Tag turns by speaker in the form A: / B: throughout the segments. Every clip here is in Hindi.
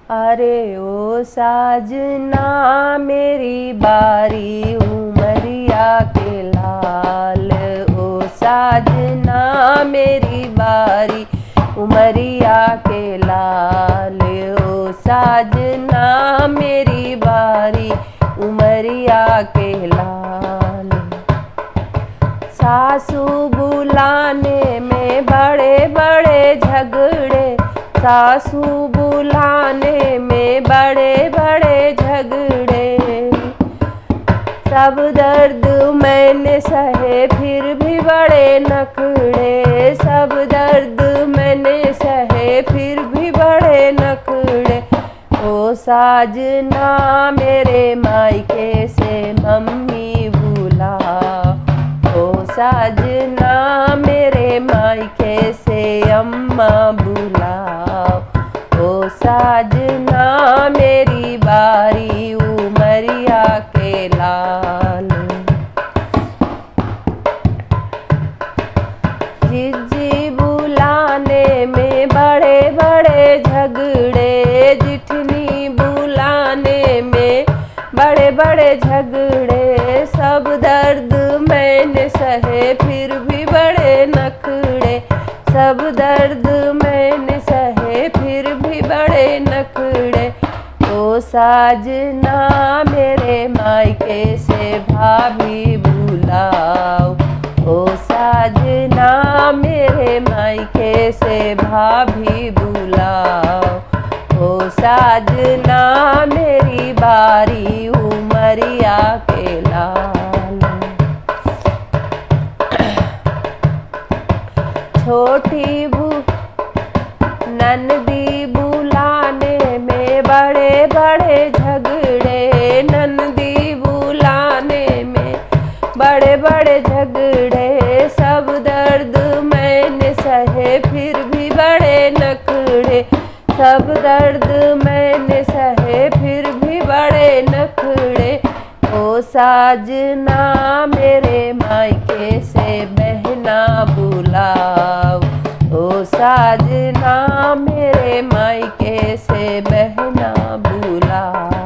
A: अरे ओ साजना मेरी बारी उमरिया के लाल, ओ साजना मेरी बारी उमरिया के लाल, ओ साजना मेरी बारी उमरिया के लाल। सासू बुलाने में बड़े बड़े झगड़े, सासू बुलाने में बड़े बड़े झगड़े, सब दर्द मैंने सहे फिर भी बड़े नखड़े, सब दर्द मैंने सहे फिर भी बड़े नखड़े। ओ साजना मेरे मायके से मम्मी बुलाओ, ओ साजना मेरे मायके से अम्मा बुलाओ, ओ साजना मेरी बारी उमरिया के लाल। जिज्जी बुलाने में बड़े बड़े झगड़े, जिठनी बुलाने में बड़े बड़े झगड़े, सब दर्द मैंने सहे फिर भी बड़े नखड़े, सब दर्द मैंने सहे फिर भी बड़े नखड़े। ओ साजना मेरे मायके से भाभी बुलाओ, ओ साजना मेरे मायके से भाभी बुलाओ, ओ साजना मेरी बारी उमरिया के लाल। छोटी ननदी बुलाने में बड़े बड़े झगड़े, ननदी बुलाने में बड़े बड़े झगड़े, सब दर्द मैंने सहे फिर भी बड़े नखड़े, सब दर्द मैंने सहे फिर भी बड़े नखड़े। ओ साजना मेरे मायके से बहना बुलाओ, ओ साजना मेरे मायके से बहना बुलाओ,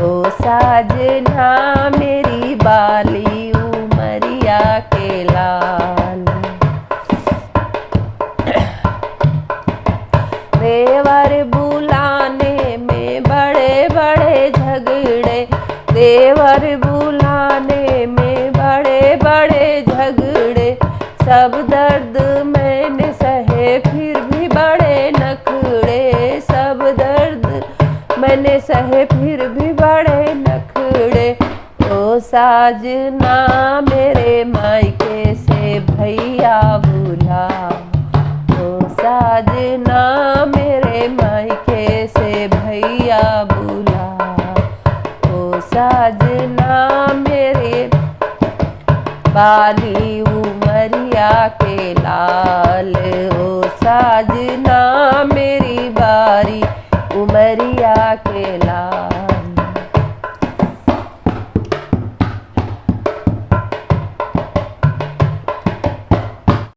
A: ओ साजना मेरी बाली उमरिया के लाल। देवर बुलाने में बड़े बड़े झगड़े, देवर बुलाने में बड़े बड़े झगड़े, सब दर्द मैंने सहे फिर भी बड़े नखड़े, सब दर्द मैंने सहे फिर भी बड़े नखड़े। ओ साजना मेरे मायके से भैया बुलाओ, ओ साजना मेरे मायके से भैया बुलाओ, ओ साजना मेरे बाली उमरिया के लाल, ओ साजना मेरी बारी उमरिया के लाल।